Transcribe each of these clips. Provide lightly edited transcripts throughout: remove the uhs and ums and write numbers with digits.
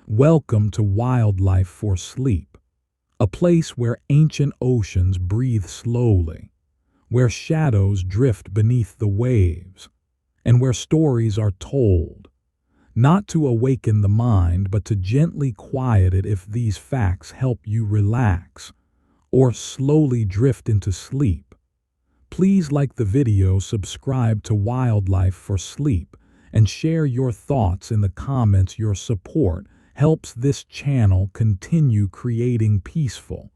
Welcome to Wildlife for Sleep, a place where ancient oceans breathe slowly, where shadows drift beneath the waves, and where stories are told, not to awaken the mind but to gently quiet it if these facts help you relax or slowly drift into sleep. Please like the video, subscribe to Wildlife for Sleep, and share your thoughts in the comments. Your support helps this channel continue creating peaceful,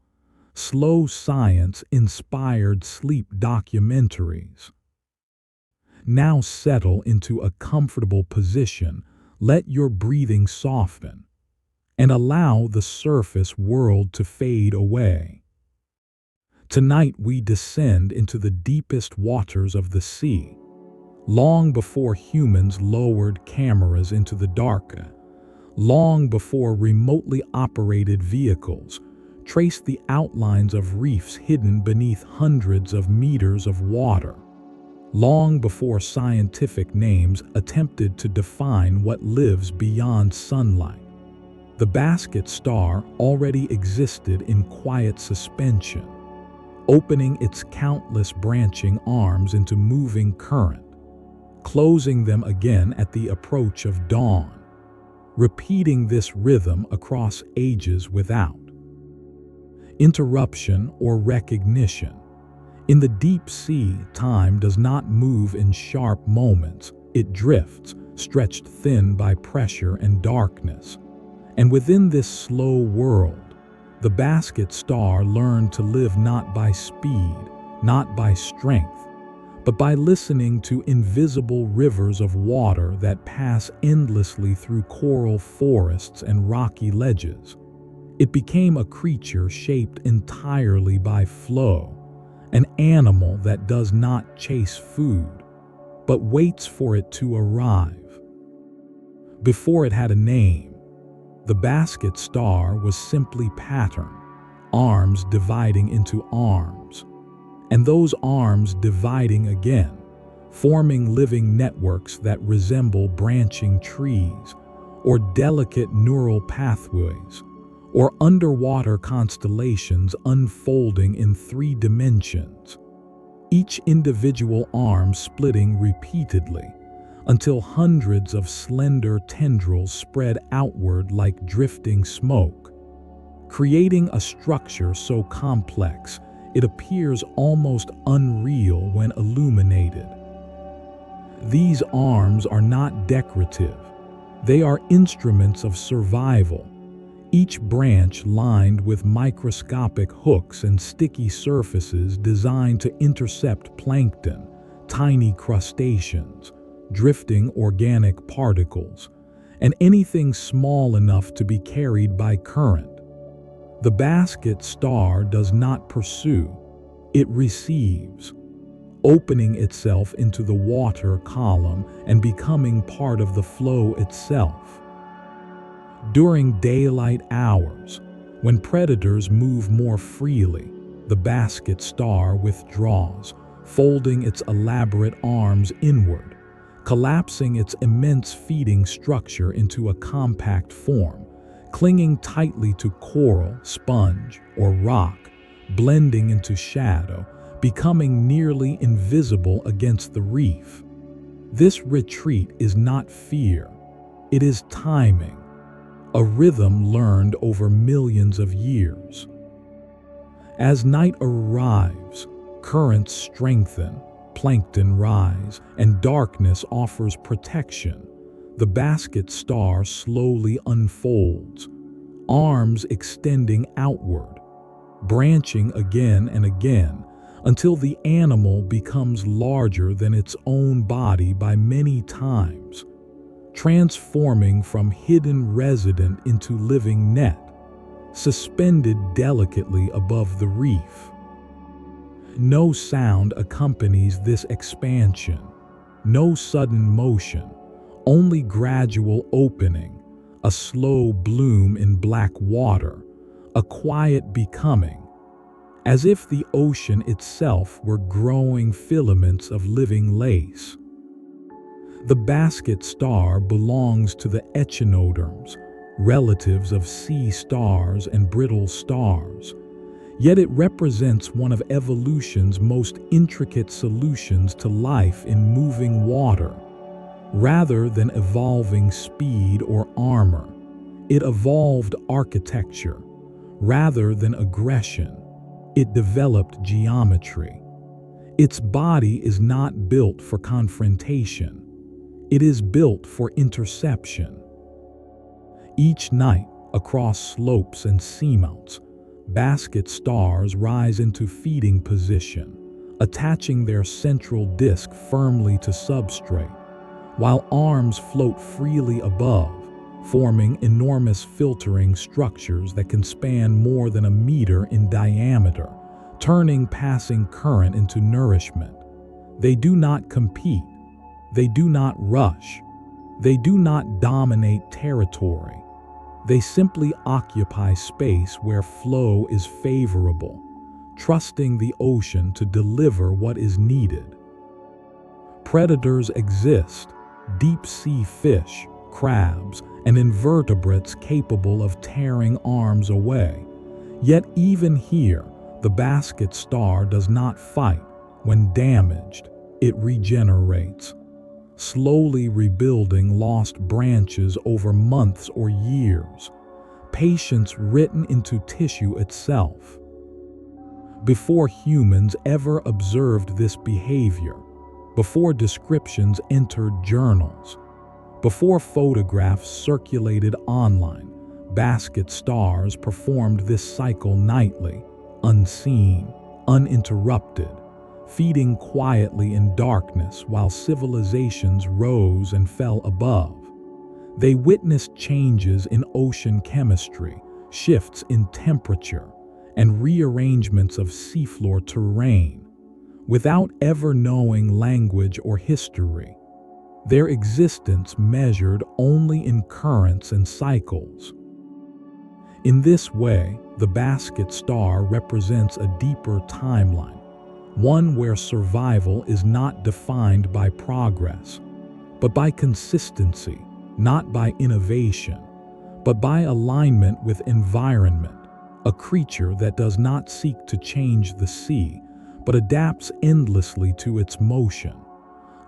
slow science-inspired sleep documentaries. Now settle into a comfortable position, let your breathing soften, and allow the surface world to fade away. Tonight we descend into the deepest waters of the sea, long before humans lowered cameras into the dark, long before remotely operated vehicles traced the outlines of reefs hidden beneath hundreds of meters of water, long before scientific names attempted to define what lives beyond sunlight. The basket star already existed in quiet suspension, opening its countless branching arms into moving current, closing them again at the approach of dawn, repeating this rhythm across ages without interruption or recognition. In the deep sea, time does not move in sharp moments. It drifts, stretched thin by pressure and darkness. And within this slow world, the basket star learned to live not by speed, not by strength, but by listening to invisible rivers of water that pass endlessly through coral forests and rocky ledges. It became a creature shaped entirely by flow, an animal that does not chase food, but waits for it to arrive. Before it had a name, the basket star was simply pattern, arms dividing into arms, and those arms dividing again, forming living networks that resemble branching trees, or delicate neural pathways, or underwater constellations unfolding in 3 dimensions, each individual arm splitting repeatedly until hundreds of slender tendrils spread outward like drifting smoke, creating a structure so complex it appears almost unreal when illuminated. These arms are not decorative, they are instruments of survival, each branch lined with microscopic hooks and sticky surfaces designed to intercept plankton, tiny crustaceans, drifting organic particles, and anything small enough to be carried by current. The basket star does not pursue, it receives, opening itself into the water column and becoming part of the flow itself. During daylight hours, when predators move more freely, the basket star withdraws, folding its elaborate arms inward, collapsing its immense feeding structure into a compact form, clinging tightly to coral, sponge, or rock, blending into shadow, becoming nearly invisible against the reef. This retreat is not fear, it is timing, a rhythm learned over millions of years. As night arrives, currents strengthen, plankton rise, and darkness offers protection. The basket star slowly unfolds, arms extending outward, branching again and again, until the animal becomes larger than its own body by many times, transforming from hidden resident into living net, suspended delicately above the reef. No sound accompanies this expansion, no sudden motion, only gradual opening, a slow bloom in black water, a quiet becoming, as if the ocean itself were growing filaments of living lace. The basket star belongs to the echinoderms, relatives of sea stars and brittle stars. Yet it represents one of evolution's most intricate solutions to life in moving water. Rather than evolving speed or armor, it evolved architecture. Rather than aggression, it developed geometry. Its body is not built for confrontation. It is built for interception. Each night, across slopes and seamounts, basket stars rise into feeding position, attaching their central disk firmly to substrate, while arms float freely above, forming enormous filtering structures that can span more than a meter in diameter, turning passing current into nourishment. They do not compete. They do not rush. They do not dominate territory. They simply occupy space where flow is favorable, trusting the ocean to deliver what is needed. Predators exist: deep-sea fish, crabs, and invertebrates capable of tearing arms away. Yet even here, the basket star does not fight. When damaged, it regenerates, slowly rebuilding lost branches over months or years, patience written into tissue itself. Before humans ever observed this behavior, before descriptions entered journals, before photographs circulated online, basket stars performed this cycle nightly, unseen, uninterrupted, feeding quietly in darkness while civilizations rose and fell above. They witnessed changes in ocean chemistry, shifts in temperature, and rearrangements of seafloor terrain, without ever knowing language or history. Their existence measured only in currents and cycles. In this way, the basket star represents a deeper timeline, one where survival is not defined by progress, but by consistency, not by innovation, but by alignment with environment, a creature that does not seek to change the sea, but adapts endlessly to its motion.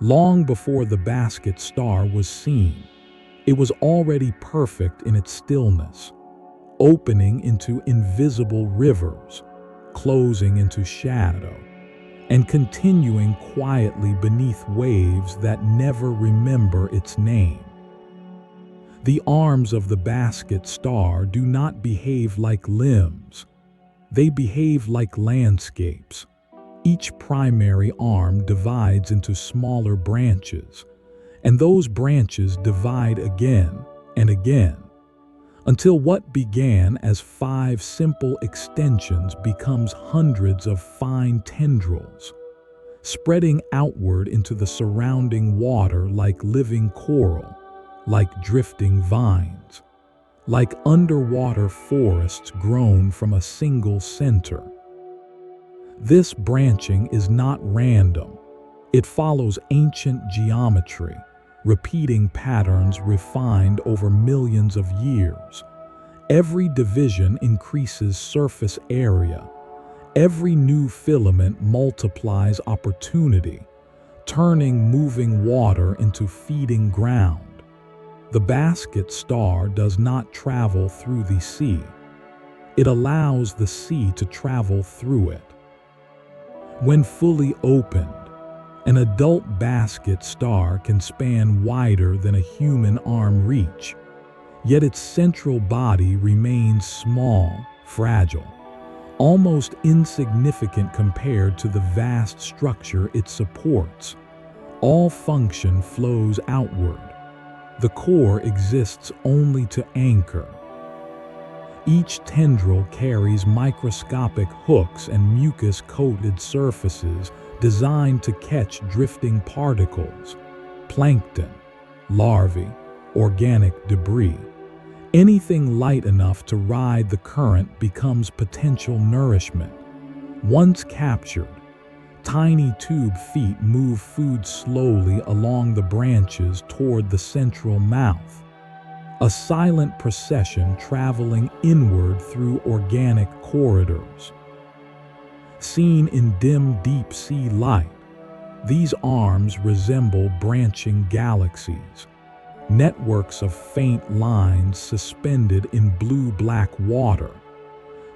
Long before the basket star was seen, it was already perfect in its stillness, opening into invisible rivers, closing into shadow, and continuing quietly beneath waves that never remember its name. The arms of the basket star do not behave like limbs. They behave like landscapes. Each primary arm divides into smaller branches, and those branches divide again and again, until what began as 5 simple extensions becomes hundreds of fine tendrils, spreading outward into the surrounding water like living coral, like drifting vines, like underwater forests grown from a single center. This branching is not random. It follows ancient geometry, repeating patterns refined over millions of years. Every division increases surface area. Every new filament multiplies opportunity, turning moving water into feeding ground. The basket star does not travel through the sea. It allows the sea to travel through it. When fully opened, an adult basket star can span wider than a human arm reach, yet its central body remains small, fragile, almost insignificant compared to the vast structure it supports. All function flows outward. The core exists only to anchor. Each tendril carries microscopic hooks and mucus-coated surfaces designed to catch drifting particles, plankton, larvae, organic debris. Anything light enough to ride the current becomes potential nourishment. Once captured, tiny tube feet move food slowly along the branches toward the central mouth, a silent procession traveling inward through organic corridors. Seen in dim deep-sea light, these arms resemble branching galaxies, networks of faint lines suspended in blue-black water.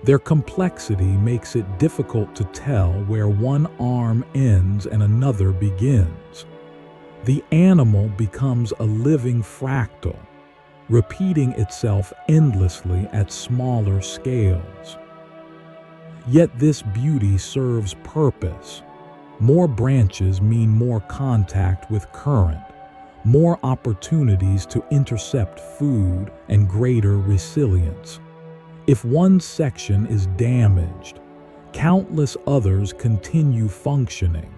Their complexity makes it difficult to tell where one arm ends and another begins. The animal becomes a living fractal, repeating itself endlessly at smaller scales. Yet this beauty serves purpose. More branches mean more contact with current, more opportunities to intercept food, and greater resilience. If one section is damaged, countless others continue functioning.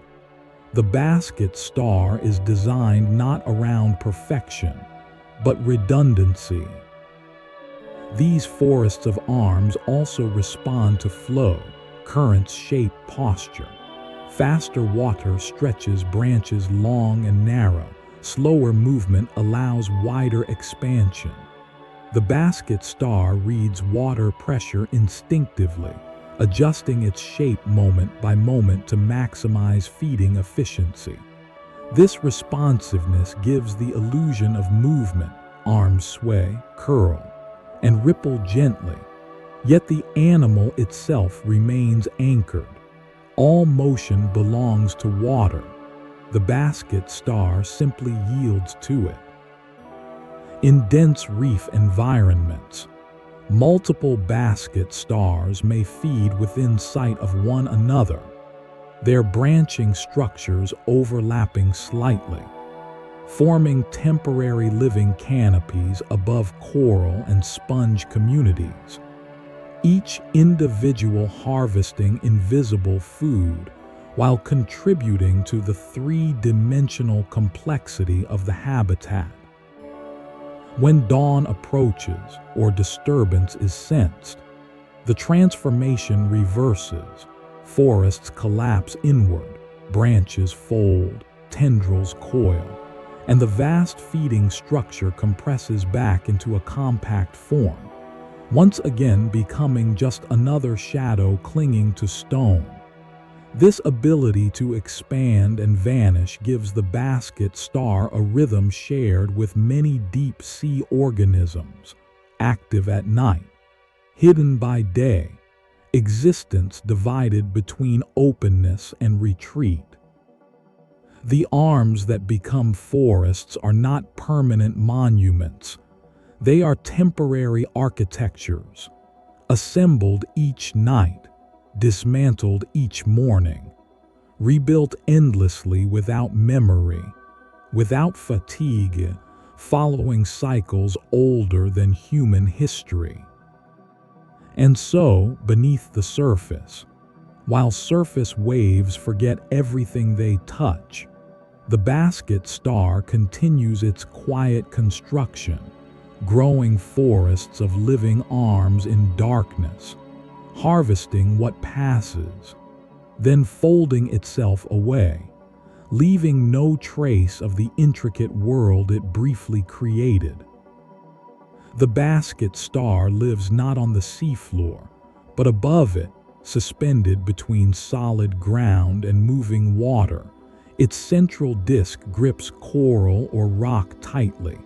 The basket star is designed not around perfection, but redundancy. These forests of arms also respond to flow, currents shape posture. Faster water stretches branches long and narrow. Slower movement allows wider expansion. The basket star reads water pressure instinctively, adjusting its shape moment by moment to maximize feeding efficiency. This responsiveness gives the illusion of movement. Arms sway, curl, and ripple gently, yet the animal itself remains anchored. All motion belongs to water. The basket star simply yields to it. In dense reef environments, multiple basket stars may feed within sight of one another, their branching structures overlapping slightly, forming temporary living canopies above coral and sponge communities. Each individual harvesting invisible food while contributing to the three-dimensional complexity of the habitat. When dawn approaches or disturbance is sensed, the transformation reverses. Forests collapse inward, branches fold, tendrils coil, and the vast feeding structure compresses back into a compact form, once again becoming just another shadow clinging to stone. This ability to expand and vanish gives the basket star a rhythm shared with many deep-sea organisms, active at night, hidden by day, existence divided between openness and retreat. The arms that become forests are not permanent monuments. They are temporary architectures, assembled each night, dismantled each morning, rebuilt endlessly without memory, without fatigue, following cycles older than human history. And so, beneath the surface, while surface waves forget everything they touch, the basket star continues its quiet construction, growing forests of living arms in darkness, harvesting what passes, then folding itself away, leaving no trace of the intricate world it briefly created. The basket star lives not on the seafloor, but above it, suspended between solid ground and moving water. Its central disk grips coral or rock tightly,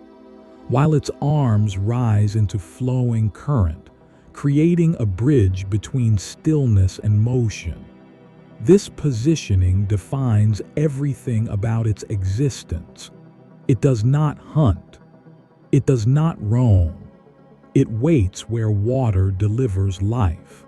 while its arms rise into flowing current, creating a bridge between stillness and motion. This positioning defines everything about its existence. It does not hunt. It does not roam. It waits where water delivers life.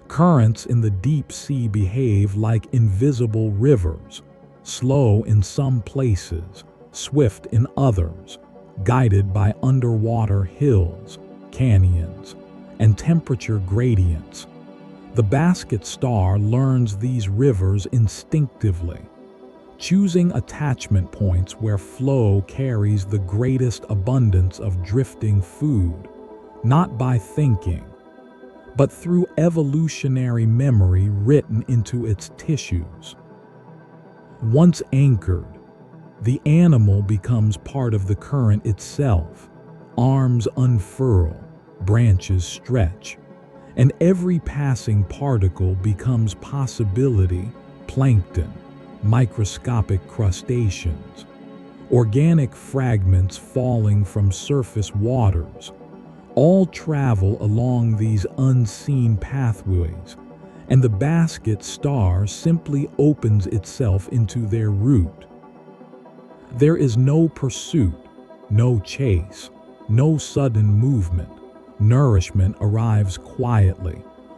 Currents in the deep sea behave like invisible rivers, slow in some places, swift in others, guided by underwater hills, canyons, and temperature gradients. The basket star learns these rivers instinctively, choosing attachment points where flow carries the greatest abundance of drifting food, not by thinking, but through evolutionary memory written into its tissues. Once anchored, the animal becomes part of the current itself, Arms unfurl, branches stretch, and every passing particle becomes possibility: plankton, microscopic crustaceans, organic fragments falling from surface waters. All travel along these unseen pathways, and the basket star simply opens itself into their route. There is no pursuit, no chase, no sudden movement. Nourishment arrives quietly,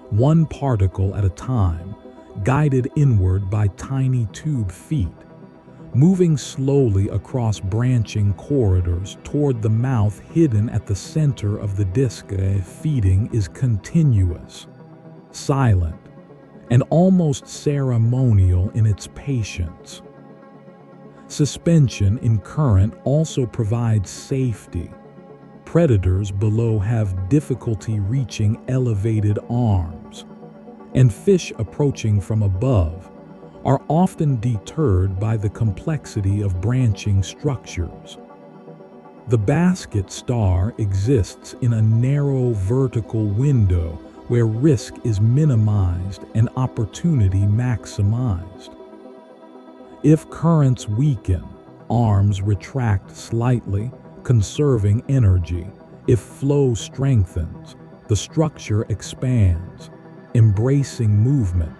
one particle at a time, guided inward by tiny tube feet, moving slowly across branching corridors toward the mouth hidden at the center of the disc. Feeding is continuous, silent, and almost ceremonial in its patience. Suspension in current also provides safety. Predators below have difficulty reaching elevated arms, and fish approaching from above are often deterred by the complexity of branching structures. The basket star exists in a narrow vertical window where risk is minimized and opportunity maximized. If currents weaken, arms retract slightly, conserving energy. If flow strengthens, the structure expands, embracing movement.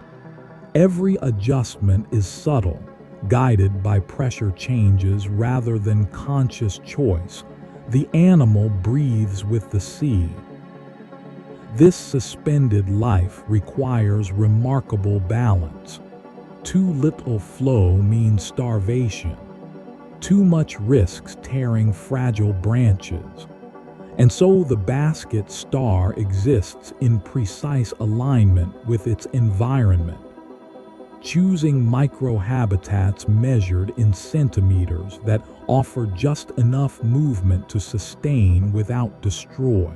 Every adjustment is subtle, guided by pressure changes rather than conscious choice. The animal breathes with the sea. This suspended life requires remarkable balance. Too little flow means starvation. Too much risks tearing fragile branches. And so the basket star exists in precise alignment with its environment, choosing microhabitats measured in centimeters that offer just enough movement to sustain without destroy.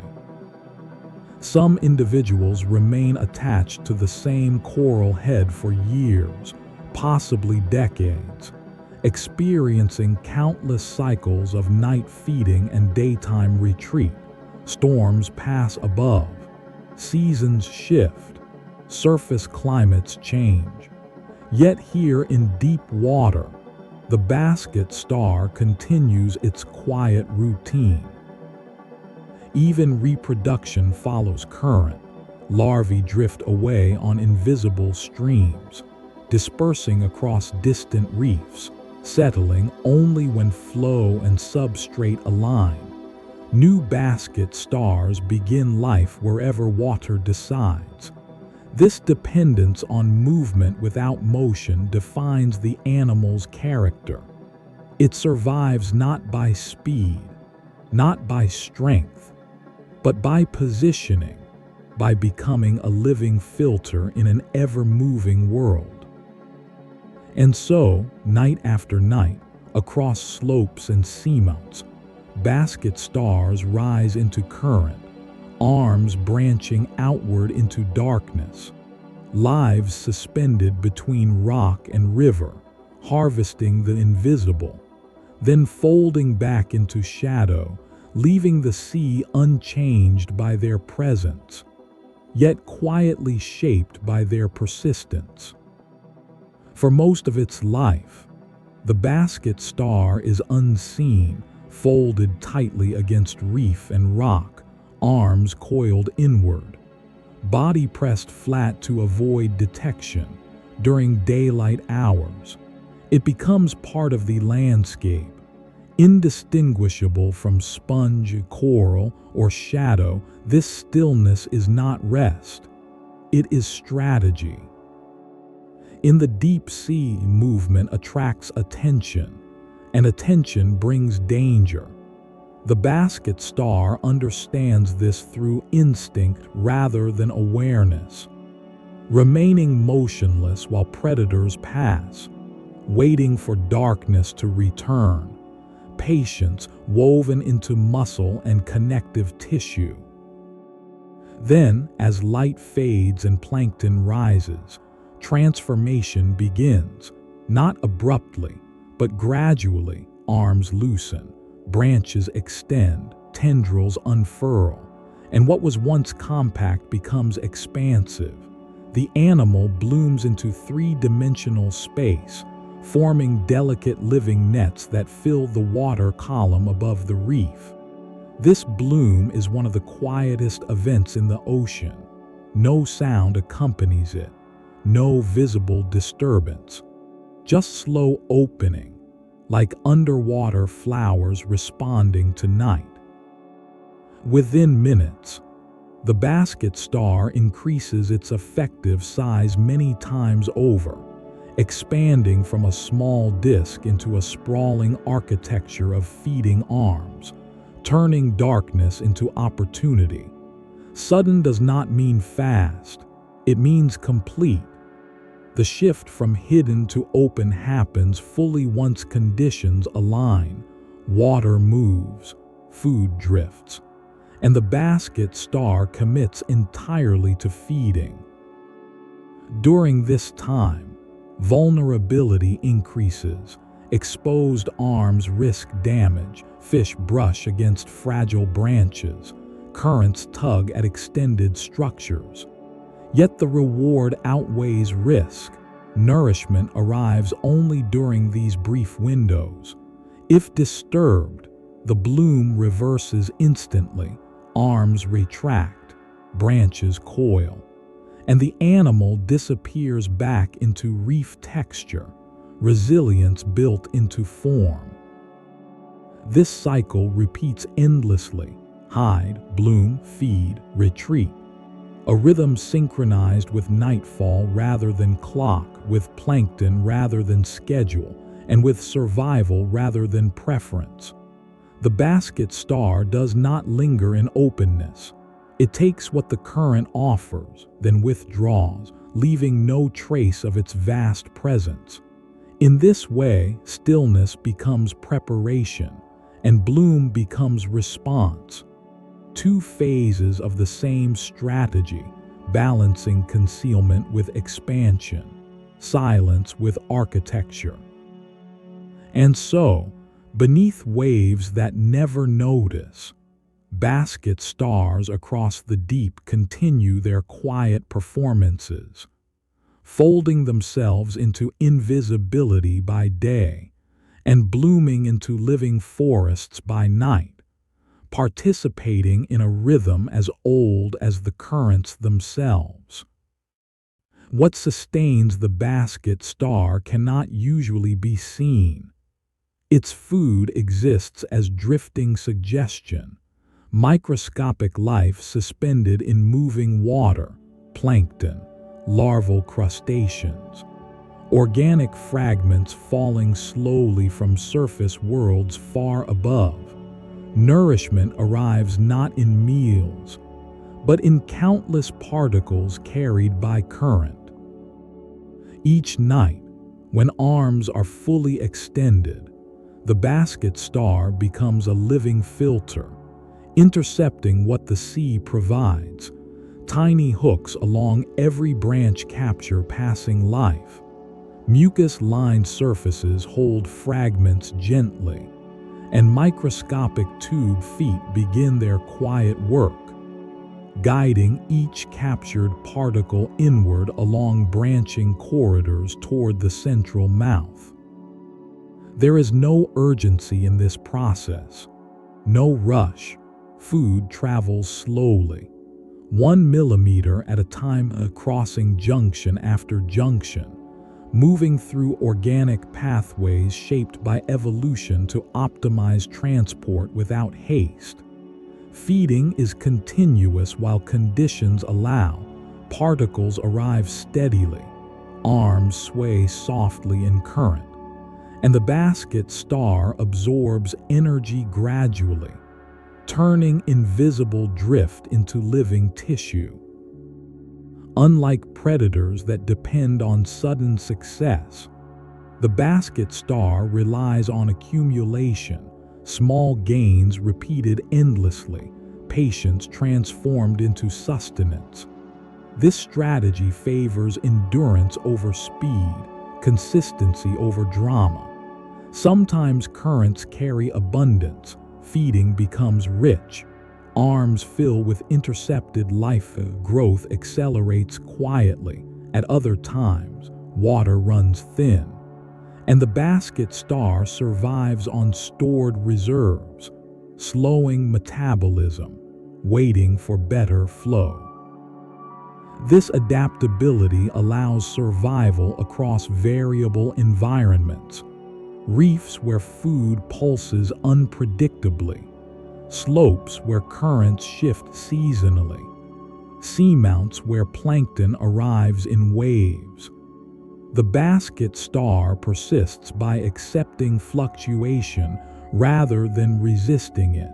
Some individuals remain attached to the same coral head for years, possibly decades, experiencing countless cycles of night feeding and daytime retreat. Storms pass above, seasons shift, surface climates change. Yet here in deep water, the basket star continues its quiet routine. Even reproduction follows current. Larvae drift away on invisible streams, dispersing across distant reefs, settling only when flow and substrate align. New basket stars begin life wherever water decides. This dependence on movement without motion defines the animal's character. It survives not by speed, not by strength, but by positioning, by becoming a living filter in an ever-moving world. And so, night after night, across slopes and seamounts, basket stars rise into current, arms branching outward into darkness, lives suspended between rock and river, harvesting the invisible, then folding back into shadow, leaving the sea unchanged by their presence, yet quietly shaped by their persistence. For most of its life, the basket star is unseen, folded tightly against reef and rock, arms coiled inward, body pressed flat to avoid detection. During daylight hours, it becomes part of the landscape, indistinguishable from sponge, coral, or shadow. This stillness is not rest, it is strategy. In the deep sea, movement attracts attention, and attention brings danger. The basket star understands this through instinct rather than awareness, remaining motionless while predators pass, waiting for darkness to return, patience woven into muscle and connective tissue. Then, as light fades and plankton rises, transformation begins, not abruptly, but gradually. Arms loosen, branches extend, tendrils unfurl, and what was once compact becomes expansive. The animal blooms into three-dimensional space, forming delicate living nets that fill the water column above the reef. This bloom is one of the quietest events in the ocean. No sound accompanies it, no visible disturbance, just slow opening, like underwater flowers responding to night. Within minutes, the basket star increases its effective size many times over, expanding from a small disk into a sprawling architecture of feeding arms, turning darkness into opportunity. Sudden does not mean fast, it means complete. The shift from hidden to open happens fully once conditions align. Water moves, food drifts, and the basket star commits entirely to feeding. During this time, vulnerability increases. Exposed arms risk damage, fish brush against fragile branches, currents tug at extended structures. Yet the reward outweighs risk. Nourishment arrives only during these brief windows. If disturbed, the bloom reverses instantly. Arms retract, branches coil, and the animal disappears back into reef texture, resilience built into form. This cycle repeats endlessly: hide, bloom, feed, retreat. A rhythm synchronized with nightfall rather than clock, with plankton rather than schedule, and with survival rather than preference. The basket star does not linger in openness. It takes what the current offers, then withdraws, leaving no trace of its vast presence. In this way, stillness becomes preparation, and bloom becomes response. Two phases of the same strategy, balancing concealment with expansion, silence with architecture. And so, beneath waves that never notice, basket stars across the deep continue their quiet performances, folding themselves into invisibility by day and blooming into living forests by night, participating in a rhythm as old as the currents themselves. What sustains the basket star cannot usually be seen. Its food exists as drifting suggestion, microscopic life suspended in moving water, plankton, larval crustaceans, organic fragments falling slowly from surface worlds far above. Nourishment arrives not in meals, but in countless particles carried by current. Each night, when arms are fully extended, the basket star becomes a living filter, intercepting what the sea provides. Tiny hooks along every branch capture passing life. Mucus-lined surfaces hold fragments gently, and microscopic tube feet begin their quiet work, guiding each captured particle inward along branching corridors toward the central mouth. There is no urgency in this process, no rush. Food travels slowly, 1 millimeter at a time, crossing junction after junction, moving through organic pathways shaped by evolution to optimize transport without haste. Feeding is continuous while conditions allow. Particles arrive steadily, arms sway softly in current, and the basket star absorbs energy gradually, turning invisible drift into living tissue. Unlike predators that depend on sudden success, the basket star relies on accumulation, small gains repeated endlessly, patience transformed into sustenance. This strategy favors endurance over speed, consistency over drama. Sometimes currents carry abundance, feeding becomes rich. Arms fill with intercepted life. Growth accelerates quietly. At other times, water runs thin, and the basket star survives on stored reserves, slowing metabolism, waiting for better flow. This adaptability allows survival across variable environments. Reefs where food pulses unpredictably, slopes where currents shift seasonally, seamounts where plankton arrives in waves. The basket star persists by accepting fluctuation rather than resisting it.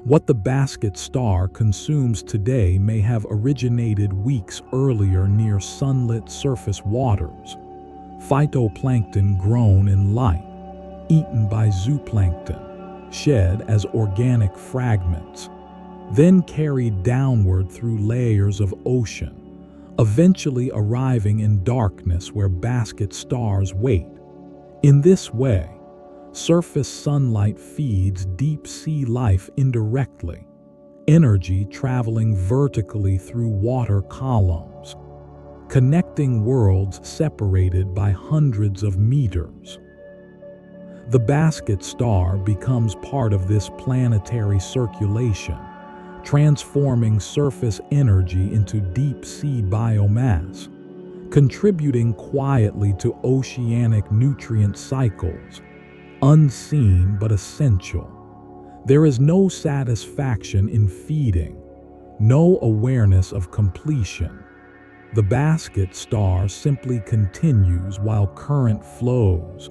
What the basket star consumes today may have originated weeks earlier near sunlit surface waters. Phytoplankton grown in light, eaten by zooplankton, shed as organic fragments, then carried downward through layers of ocean, eventually arriving in darkness where basket stars wait. In this way, surface sunlight feeds deep-sea life indirectly, energy traveling vertically through water columns, connecting worlds separated by hundreds of meters. The basket star becomes part of this planetary circulation, transforming surface energy into deep-sea biomass, contributing quietly to oceanic nutrient cycles, unseen but essential. There is no satisfaction in feeding, no awareness of completion. The basket star simply continues while current flows,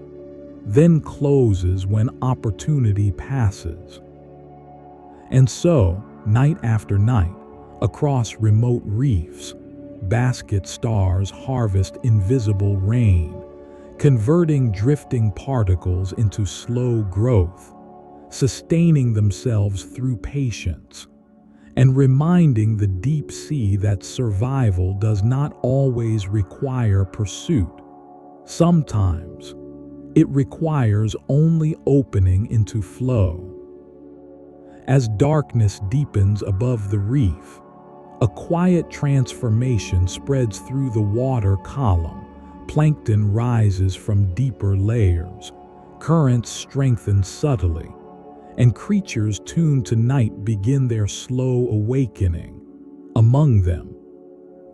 then closes when opportunity passes. And so, night after night, across remote reefs, basket stars harvest invisible rain, converting drifting particles into slow growth, sustaining themselves through patience, and reminding the deep sea that survival does not always require pursuit. Sometimes, it requires only opening into flow. As darkness deepens above the reef, a quiet transformation spreads through the water column. Plankton rises from deeper layers, currents strengthen subtly, and creatures tuned to night begin their slow awakening. Among them,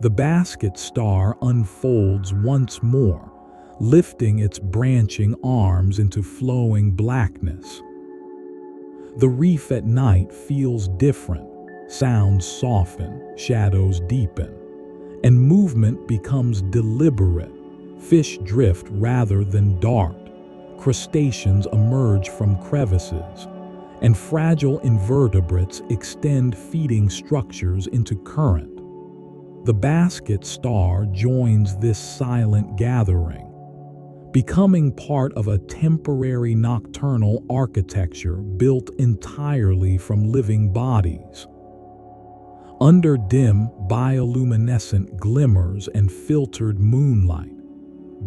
the basket star unfolds once more, lifting its branching arms into flowing blackness. The reef at night feels different. Sounds soften, shadows deepen, and movement becomes deliberate. Fish drift rather than dart. Crustaceans emerge from crevices, and fragile invertebrates extend feeding structures into current. The basket star joins this silent gathering, becoming part of a temporary nocturnal architecture built entirely from living bodies. Under dim, bioluminescent glimmers and filtered moonlight,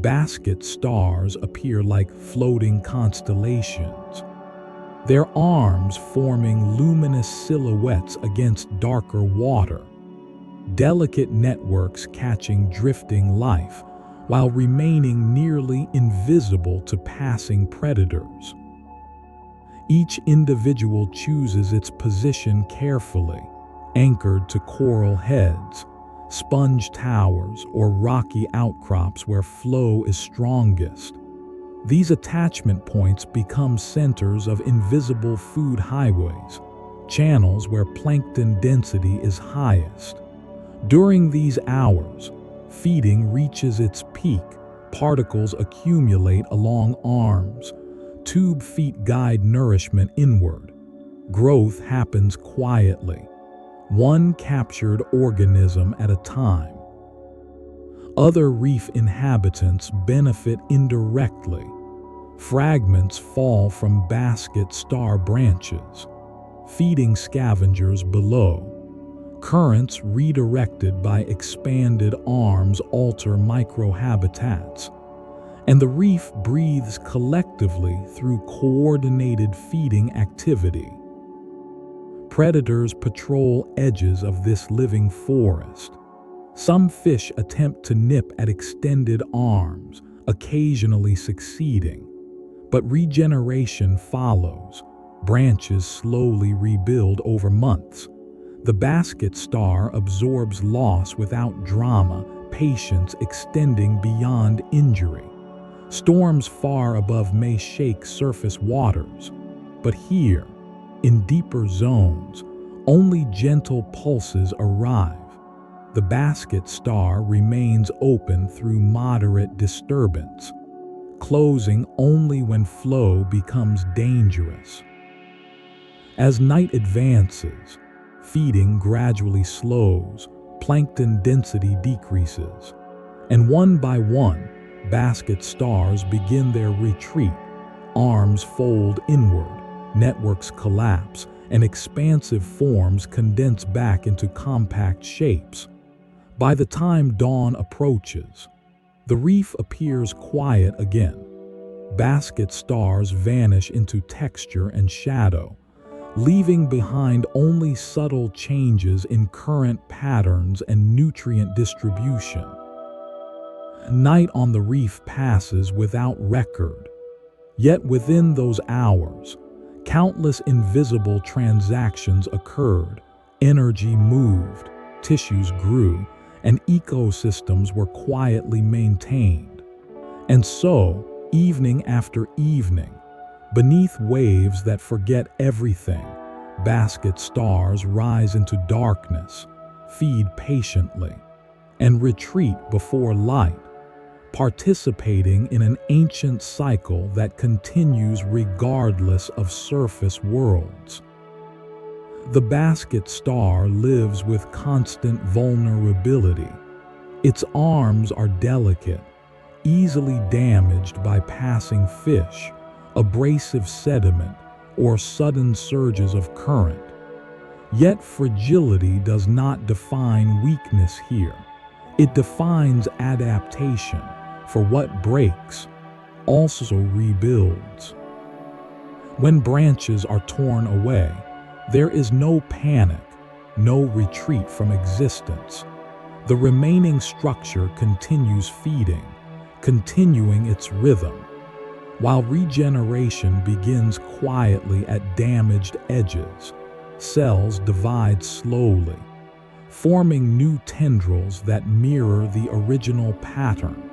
basket stars appear like floating constellations, their arms forming luminous silhouettes against darker water, delicate networks catching drifting life while remaining nearly invisible to passing predators. Each individual chooses its position carefully, anchored to coral heads, sponge towers, or rocky outcrops where flow is strongest. These attachment points become centers of invisible food highways, channels where plankton density is highest. During these hours, feeding reaches its peak, particles accumulate along arms, tube feet guide nourishment inward. Growth happens quietly, one captured organism at a time. Other reef inhabitants benefit indirectly. Fragments fall from basket star branches, feeding scavengers below. Currents redirected by expanded arms alter microhabitats, and the reef breathes collectively through coordinated feeding activity. Predators patrol edges of this living forest. Some fish attempt to nip at extended arms, occasionally succeeding. But regeneration follows. Branches slowly rebuild over months. The basket star absorbs loss without drama, patience extending beyond injury. Storms far above may shake surface waters, but here, in deeper zones, only gentle pulses arrive. The basket star remains open through moderate disturbance, closing only when flow becomes dangerous. As night advances, feeding gradually slows, plankton density decreases, and one by one, basket stars begin their retreat. Arms fold inward, networks collapse, and expansive forms condense back into compact shapes. By the time dawn approaches, the reef appears quiet again. Basket stars vanish into texture and shadow, leaving behind only subtle changes in current patterns and nutrient distribution. Night on the reef passes without record, yet within those hours, countless invisible transactions occurred. Energy moved, tissues grew, and ecosystems were quietly maintained. And so, evening after evening, beneath waves that forget everything, basket stars rise into darkness, feed patiently, and retreat before light, participating in an ancient cycle that continues regardless of surface worlds. The basket star lives with constant vulnerability. Its arms are delicate, easily damaged by passing fish, abrasive sediment, or sudden surges of current. Yet fragility does not define weakness here. It defines adaptation, for what breaks also rebuilds. When branches are torn away, there is no panic, no retreat from existence. The remaining structure continues feeding, continuing its rhythm, while regeneration begins quietly at damaged edges. Cells divide slowly, forming new tendrils that mirror the original pattern,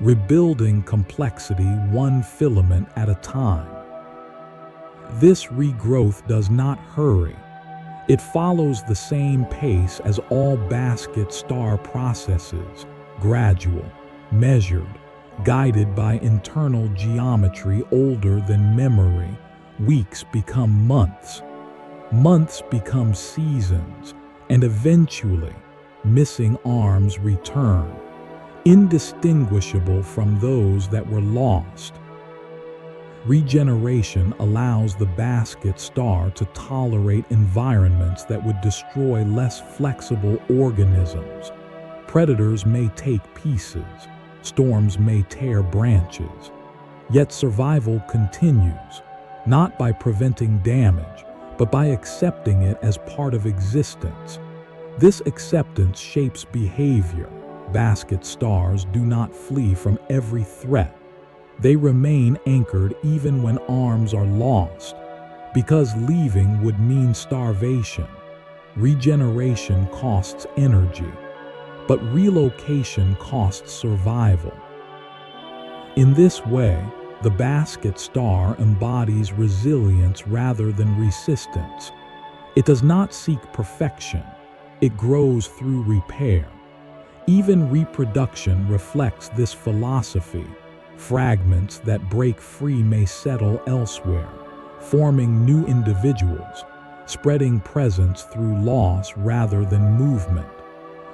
rebuilding complexity one filament at a time. This regrowth does not hurry. It follows the same pace as all basket star processes, gradual, measured, guided by internal geometry older than memory. Weeks become months. Months become seasons, and eventually, missing arms return, indistinguishable from those that were lost. Regeneration allows the basket star to tolerate environments that would destroy less flexible organisms. Predators may take pieces, storms may tear branches, yet survival continues, not by preventing damage, but by accepting it as part of existence. This acceptance shapes behavior. Basket stars do not flee from every threat. They remain anchored even when arms are lost, because leaving would mean starvation. Regeneration costs energy, but relocation costs survival. In this way, the basket star embodies resilience rather than resistance. It does not seek perfection. It grows through repair. Even reproduction reflects this philosophy. Fragments that break free may settle elsewhere, forming new individuals, spreading presence through loss rather than movement.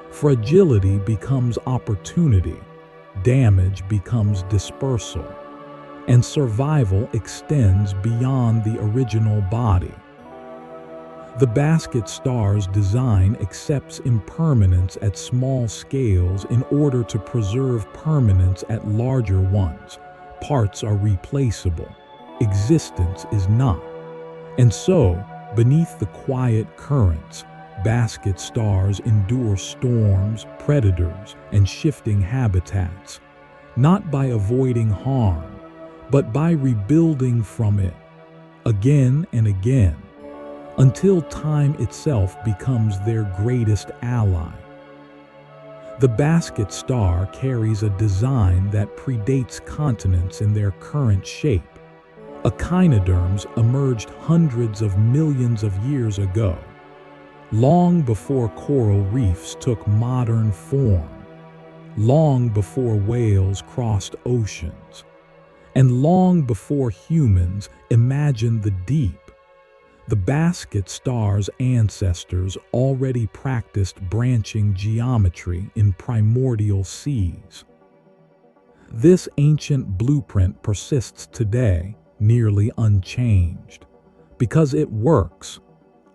Fragility becomes opportunity, damage becomes dispersal, and survival extends beyond the original body. The basket star's design accepts impermanence at small scales in order to preserve permanence at larger ones. Parts are replaceable. Existence is not. And so, beneath the quiet currents, basket stars endure storms, predators, and shifting habitats, not by avoiding harm, but by rebuilding from it, again and again, until time itself becomes their greatest ally. The basket star carries a design that predates continents in their current shape. Echinoderms emerged hundreds of millions of years ago, long before coral reefs took modern form, long before whales crossed oceans, and long before humans imagined the deep. The basket star's ancestors already practiced branching geometry in primordial seas. This ancient blueprint persists today, nearly unchanged, because it works.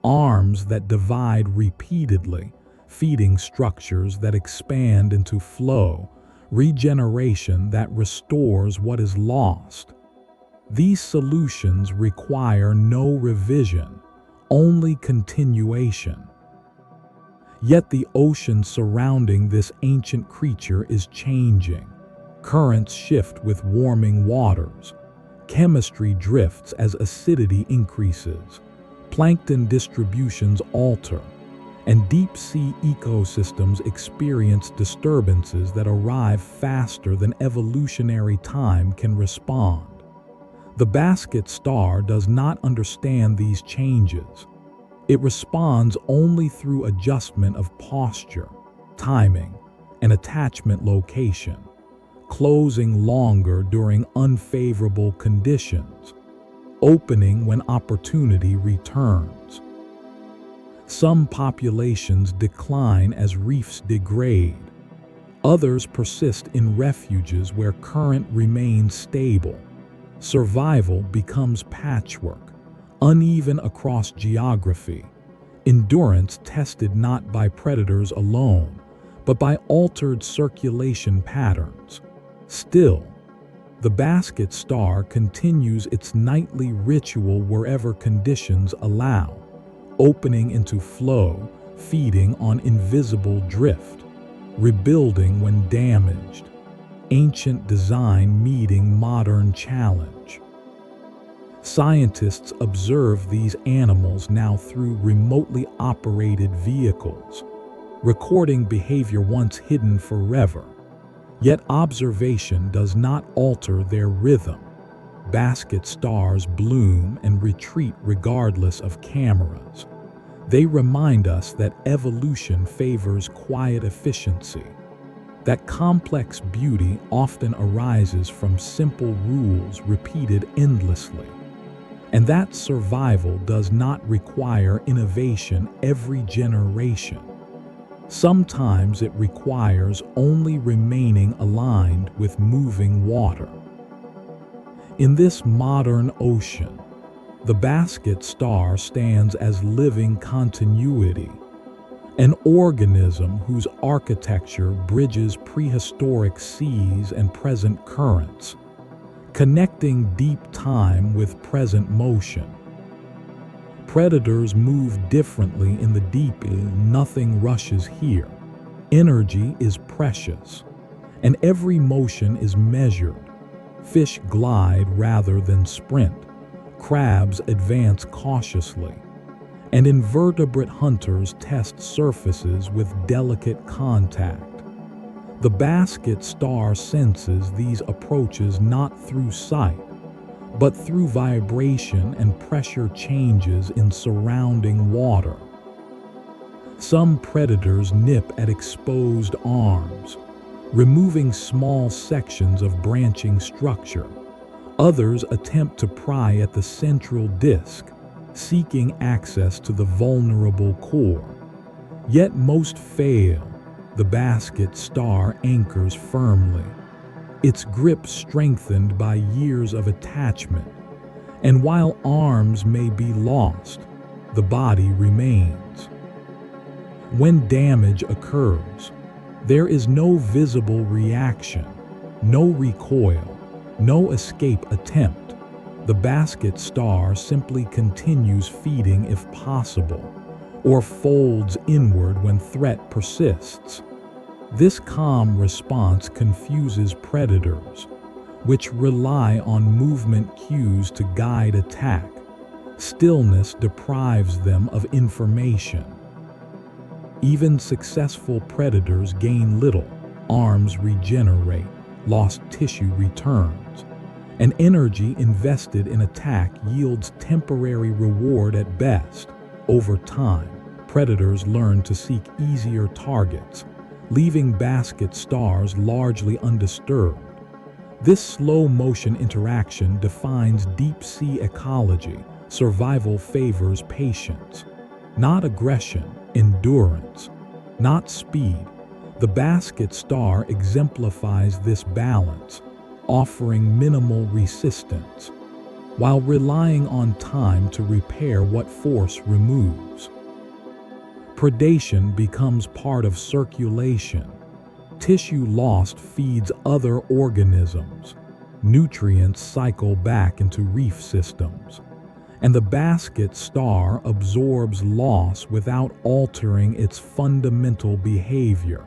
Arms that divide repeatedly, feeding structures that expand into flow, regeneration that restores what is lost. These solutions require no revision, only continuation. Yet the ocean surrounding this ancient creature is changing. Currents shift with warming waters. Chemistry drifts as acidity increases. Plankton distributions alter, and deep-sea ecosystems experience disturbances that arrive faster than evolutionary time can respond. The basket star does not understand these changes. It responds only through adjustment of posture, timing, and attachment location, closing longer during unfavorable conditions, opening when opportunity returns. Some populations decline as reefs degrade. Others persist in refuges where current remains stable. Survival becomes patchwork, uneven across geography. Endurance tested not by predators alone, but by altered circulation patterns. Still, the basket star continues its nightly ritual wherever conditions allow, opening into flow, feeding on invisible drift, rebuilding when damaged. Ancient design meeting modern challenge. Scientists observe these animals now through remotely operated vehicles, recording behavior once hidden forever. Yet observation does not alter their rhythm. Basket stars bloom and retreat regardless of cameras. They remind us that evolution favors quiet efficiency, that complex beauty often arises from simple rules repeated endlessly, and that survival does not require innovation every generation. Sometimes it requires only remaining aligned with moving water. In this modern ocean, the basket star stands as living continuity, an organism whose architecture bridges prehistoric seas and present currents, connecting deep time with present motion. Predators move differently in the deep. Nothing rushes here. Energy is precious, and every motion is measured. Fish glide rather than sprint. Crabs advance cautiously, and invertebrate hunters test surfaces with delicate contact. The basket star senses these approaches not through sight, but through vibration and pressure changes in surrounding water. Some predators nip at exposed arms, removing small sections of branching structure. Others attempt to pry at the central disc, seeking access to the vulnerable core. Yet most fail. The basket star anchors firmly, its grip strengthened by years of attachment. And while arms may be lost, the body remains. When damage occurs, there is no visible reaction, no recoil, no escape attempt. The basket star simply continues feeding if possible, or folds inward when threat persists. This calm response confuses predators, which rely on movement cues to guide attack. Stillness deprives them of information. Even successful predators gain little. Arms regenerate, lost tissue returns, and energy invested in attack yields temporary reward at best. Over time, predators learn to seek easier targets, leaving basket stars largely undisturbed. This slow-motion interaction defines deep-sea ecology. Survival favors patience, not aggression, endurance, not speed. The basket star exemplifies this balance, offering minimal resistance, while relying on time to repair what force removes. Predation becomes part of circulation. Tissue lost feeds other organisms. Nutrients cycle back into reef systems, and the basket star absorbs loss without altering its fundamental behavior.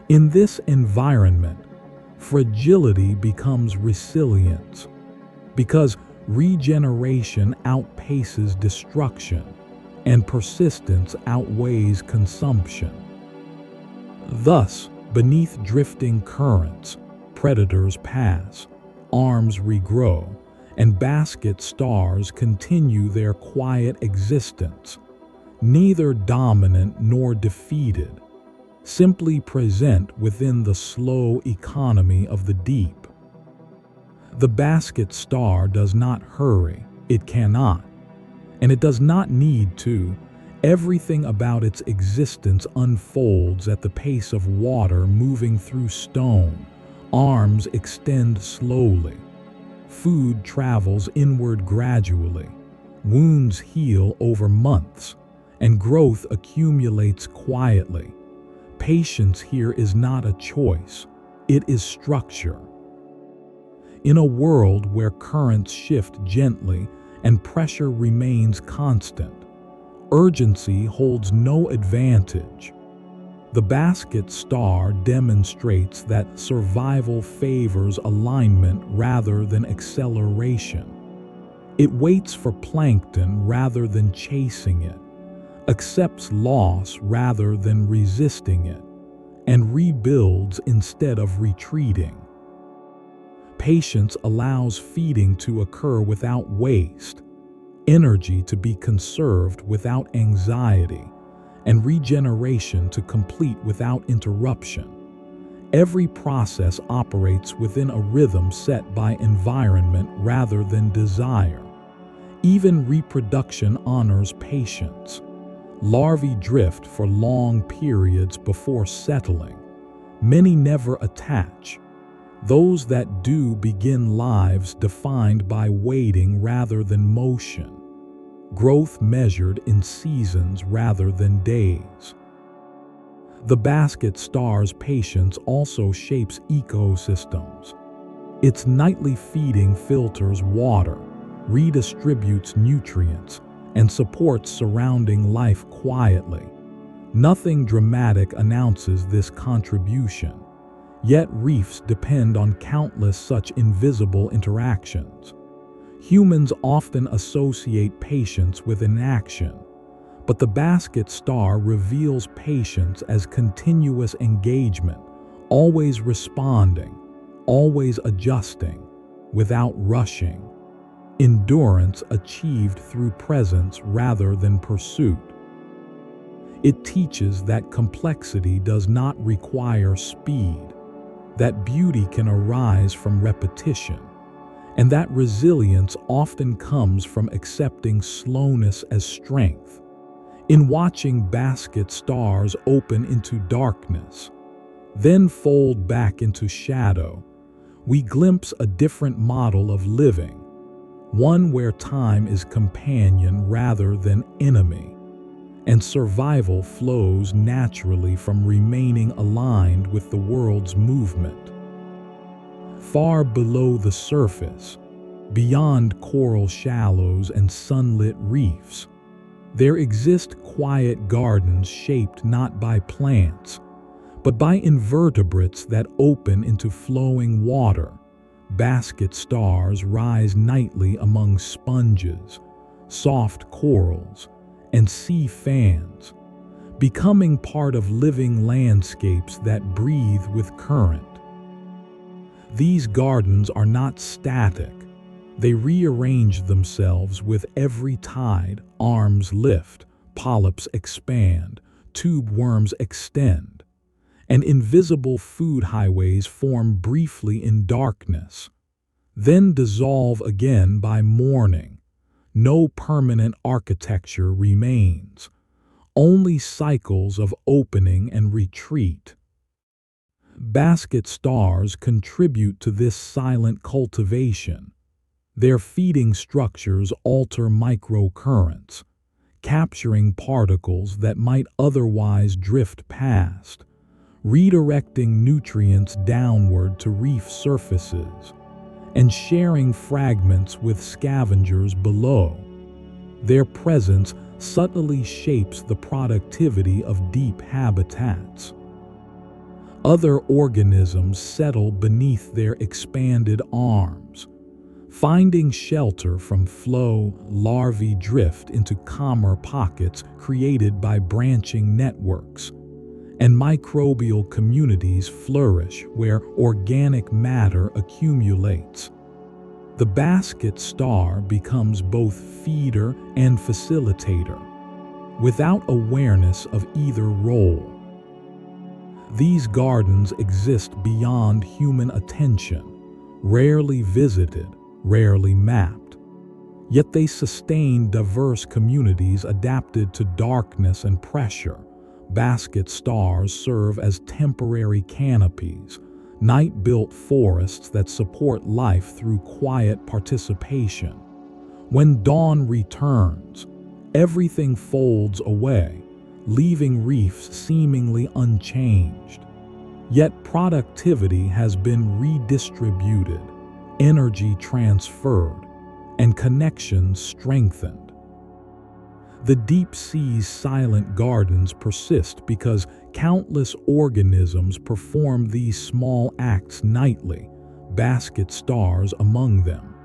In this environment, fragility becomes resilience, because regeneration outpaces destruction, and persistence outweighs consumption. Thus, beneath drifting currents, predators pass, arms regrow, and basket stars continue their quiet existence, neither dominant nor defeated, simply present within the slow economy of the deep. The basket star does not hurry, it cannot, and it does not need to. Everything about its existence unfolds at the pace of water moving through stone. Arms extend slowly. Food travels inward gradually. Wounds heal over months, and growth accumulates quietly. Patience here is not a choice, it is structure. In a world where currents shift gently and pressure remains constant, urgency holds no advantage. The basket star demonstrates that survival favors alignment rather than acceleration. It waits for plankton rather than chasing it, accepts loss rather than resisting it, and rebuilds instead of retreating. Patience allows feeding to occur without waste, energy to be conserved without anxiety, and regeneration to complete without interruption. Every process operates within a rhythm set by environment rather than desire. Even reproduction honors patience. Larvae drift for long periods before settling. Many never attach. Those that do begin lives defined by waiting rather than motion. Growth measured in seasons rather than days. The basket star's patience also shapes ecosystems. Its nightly feeding filters water, redistributes nutrients, and supports surrounding life quietly. Nothing dramatic announces this contribution. Yet reefs depend on countless such invisible interactions. Humans often associate patience with inaction, but the basket star reveals patience as continuous engagement, always responding, always adjusting, without rushing. Endurance achieved through presence rather than pursuit. It teaches that complexity does not require speed, that beauty can arise from repetition, and that resilience often comes from accepting slowness as strength. In watching basket stars open into darkness, then fold back into shadow, we glimpse a different model of living, one where time is companion rather than enemy, and survival flows naturally from remaining aligned with the world's movement. Far below the surface, beyond coral shallows and sunlit reefs, there exist quiet gardens shaped not by plants, but by invertebrates that open into flowing water. Basket stars rise nightly among sponges, soft corals, and sea fans, becoming part of living landscapes that breathe with current. These gardens are not static. They rearrange themselves with every tide. Arms lift, polyps expand, tube worms extend, and invisible food highways form briefly in darkness, then dissolve again by morning. No permanent architecture remains, only cycles of opening and retreat. Basket stars contribute to this silent cultivation. Their feeding structures alter microcurrents, capturing particles that might otherwise drift past, redirecting nutrients downward to reef surfaces, and sharing fragments with scavengers below. Their presence subtly shapes the productivity of deep habitats. Other organisms settle beneath their expanded arms, finding shelter from flow. Larvae drift into calmer pockets created by branching networks, and microbial communities flourish where organic matter accumulates. The basket star becomes both feeder and facilitator, without awareness of either role. These gardens exist beyond human attention, rarely visited, rarely mapped. Yet they sustain diverse communities adapted to darkness and pressure. Basket stars serve as temporary canopies, night-built forests that support life through quiet participation. When dawn returns, everything folds away, leaving reefs seemingly unchanged. Yet productivity has been redistributed, energy transferred, and connections strengthened. The deep sea's silent gardens persist because countless organisms perform these small acts nightly, basket stars among them,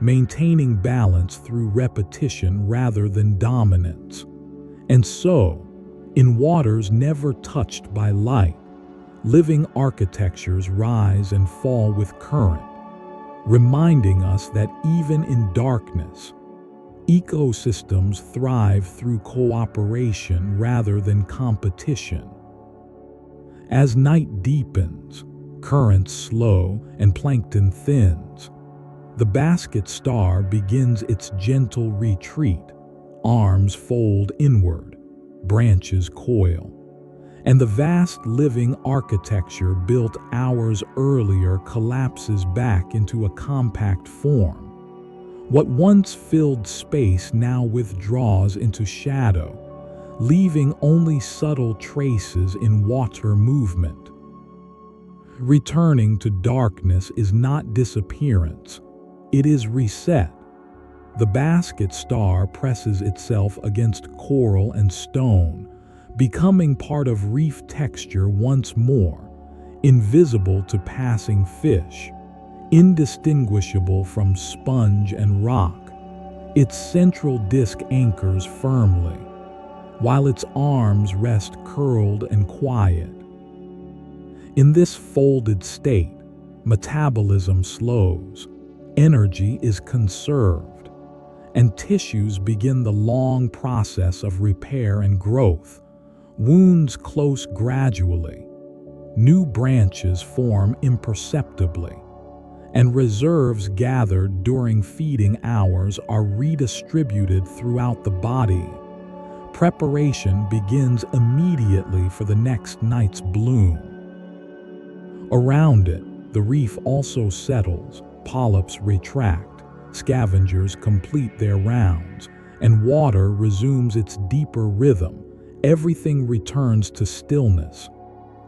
maintaining balance through repetition rather than dominance. And so, in waters never touched by light, living architectures rise and fall with current, reminding us that even in darkness, ecosystems thrive through cooperation rather than competition. As night deepens, currents slow, and plankton thins, the basket star begins its gentle retreat. Arms fold inward, branches coil, and the vast living architecture built hours earlier collapses back into a compact form. What once filled space now withdraws into shadow, leaving only subtle traces in water movement. Returning to darkness is not disappearance, it is reset. The basket star presses itself against coral and stone, becoming part of reef texture once more, invisible to passing fish, indistinguishable from sponge and rock. Its central disc anchors firmly, while its arms rest curled and quiet. In this folded state, metabolism slows, energy is conserved, and tissues begin the long process of repair and growth. Wounds close gradually, new branches form imperceptibly, and reserves gathered during feeding hours are redistributed throughout the body. Preparation begins immediately for the next night's bloom. Around it, the reef also settles, polyps retract, scavengers complete their rounds, and water resumes its deeper rhythm. Everything returns to stillness.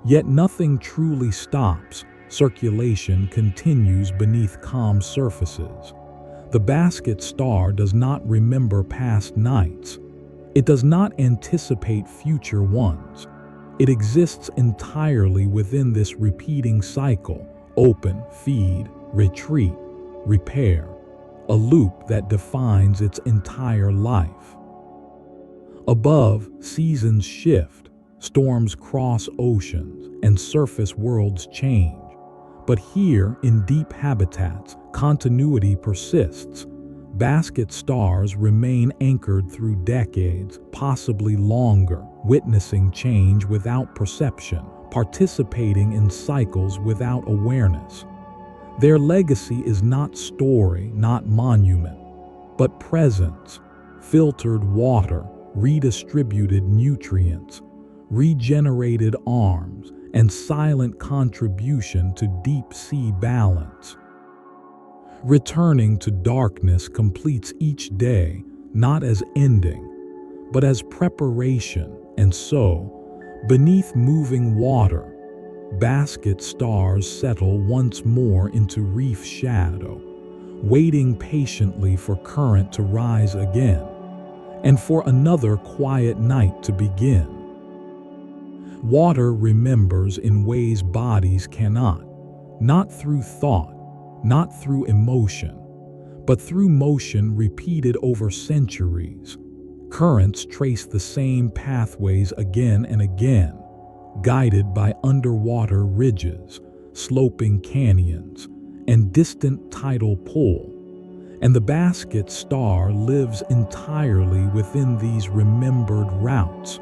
Yet nothing truly stops. Circulation continues beneath calm surfaces. The basket star does not remember past nights. It does not anticipate future ones. It exists entirely within this repeating cycle: open, feed, retreat, repair, a loop that defines its entire life. Above, seasons shift, storms cross oceans, and surface worlds change. But here, in deep habitats, continuity persists. Basket stars remain anchored through decades, possibly longer, witnessing change without perception, participating in cycles without awareness. Their legacy is not story, not monument, but presence: filtered water, redistributed nutrients, regenerated arms, and silent contribution to deep-sea balance. Returning to darkness completes each day, not as ending, but as preparation. And so, beneath moving water, basket stars settle once more into reef shadow, waiting patiently for current to rise again, and for another quiet night to begin. Water remembers in ways bodies cannot, not through thought, not through emotion, but through motion repeated over centuries. Currents trace the same pathways again and again, guided by underwater ridges, sloping canyons, and distant tidal pull. And the basket star lives entirely within these remembered routes,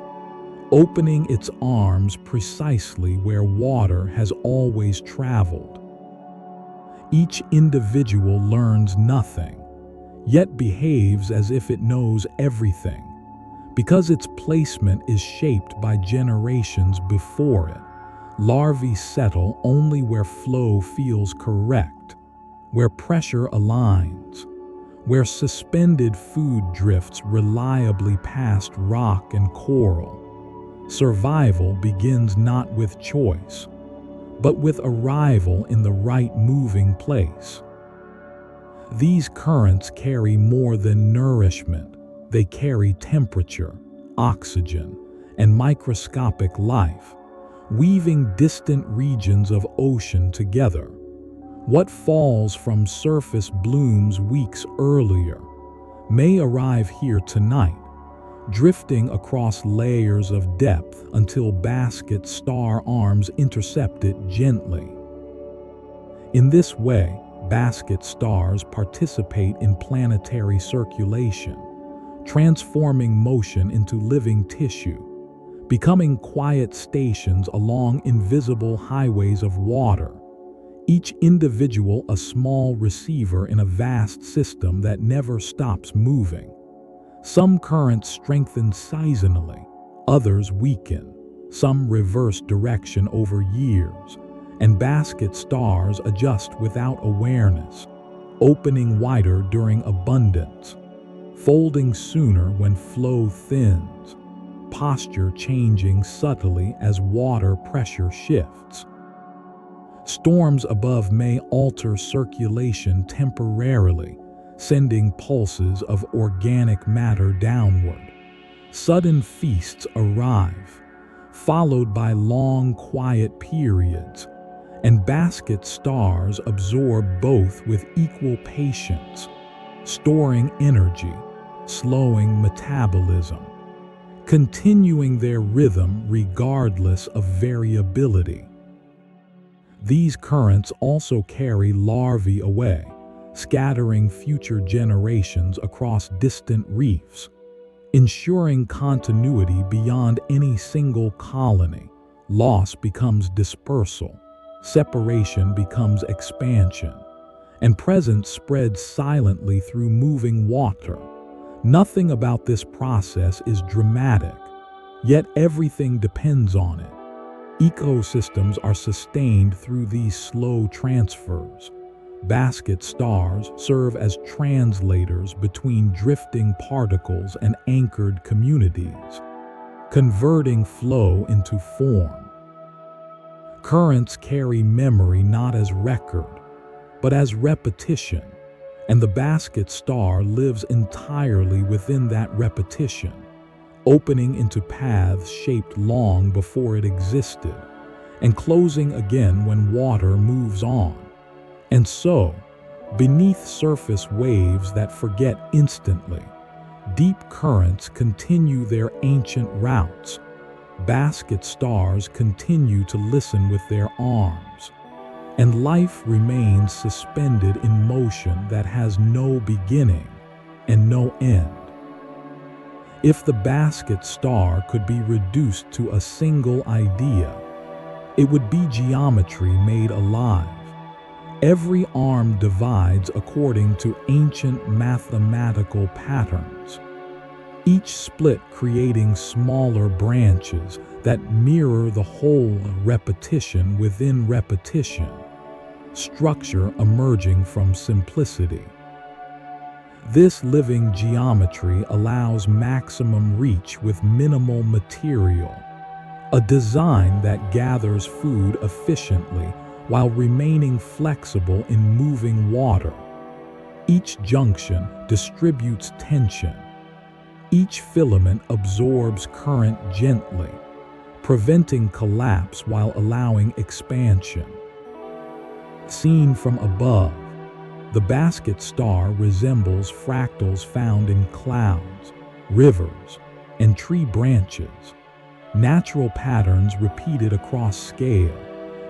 opening its arms precisely where water has always traveled. Each individual learns nothing, yet behaves as if it knows everything, because its placement is shaped by generations before it. Larvae settle only where flow feels correct, where pressure aligns, where suspended food drifts reliably past rock and coral. Survival begins not with choice, but with arrival in the right moving place. These currents carry more than nourishment. They carry temperature, oxygen, and microscopic life, weaving distant regions of ocean together. What falls from surface blooms weeks earlier may arrive here tonight, drifting across layers of depth until basket star arms intercept it gently. In this way, basket stars participate in planetary circulation, transforming motion into living tissue, becoming quiet stations along invisible highways of water, each individual a small receiver in a vast system that never stops moving. Some currents strengthen seasonally, others weaken, some reverse direction over years, and basket stars adjust without awareness, opening wider during abundance, folding sooner when flow thins, posture changing subtly as water pressure shifts. Storms above may alter circulation temporarily, sending pulses of organic matter downward. Sudden feasts arrive, followed by long quiet periods, and basket stars absorb both with equal patience, storing energy, slowing metabolism, continuing their rhythm regardless of variability. These currents also carry larvae away, scattering future generations across distant reefs, ensuring continuity beyond any single colony. Loss becomes dispersal, separation becomes expansion, and presence spreads silently through moving water. Nothing about this process is dramatic, yet everything depends on it. Ecosystems are sustained through these slow transfers. Basket stars serve as translators between drifting particles and anchored communities, converting flow into form. Currents carry memory not as record, but as repetition, and the basket star lives entirely within that repetition, opening into paths shaped long before it existed, and closing again when water moves on. And so, beneath surface waves that forget instantly, deep currents continue their ancient routes. Basket stars continue to listen with their arms, and life remains suspended in motion that has no beginning and no end. If the basket star could be reduced to a single idea, it would be geometry made alive. Every arm divides according to ancient mathematical patterns, each split creating smaller branches that mirror the whole, repetition within repetition, structure emerging from simplicity. This living geometry allows maximum reach with minimal material, a design that gathers food efficiently while remaining flexible in moving water. Each junction distributes tension. Each filament absorbs current gently, preventing collapse while allowing expansion. Seen from above, the basket star resembles fractals found in clouds, rivers, and tree branches, natural patterns repeated across scale,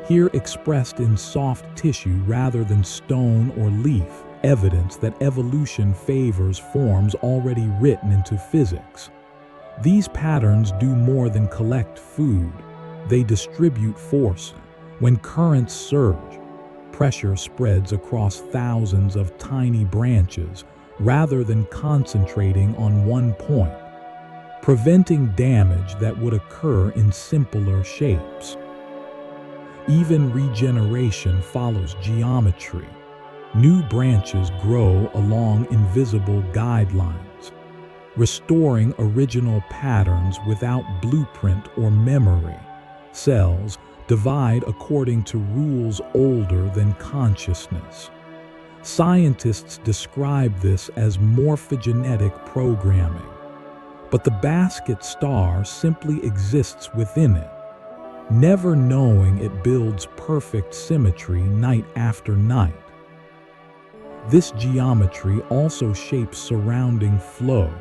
here expressed in soft tissue rather than stone or leaf, evidence that evolution favors forms already written into physics. These patterns do more than collect food, they distribute force. When currents surge, pressure spreads across thousands of tiny branches rather than concentrating on one point, preventing damage that would occur in simpler shapes. Even regeneration follows geometry. New branches grow along invisible guidelines, restoring original patterns without blueprint or memory. Cells divide according to rules older than consciousness. Scientists describe this as morphogenetic programming, but the basket star simply exists within it, never knowing it builds perfect symmetry night after night. This geometry also shapes surrounding flow.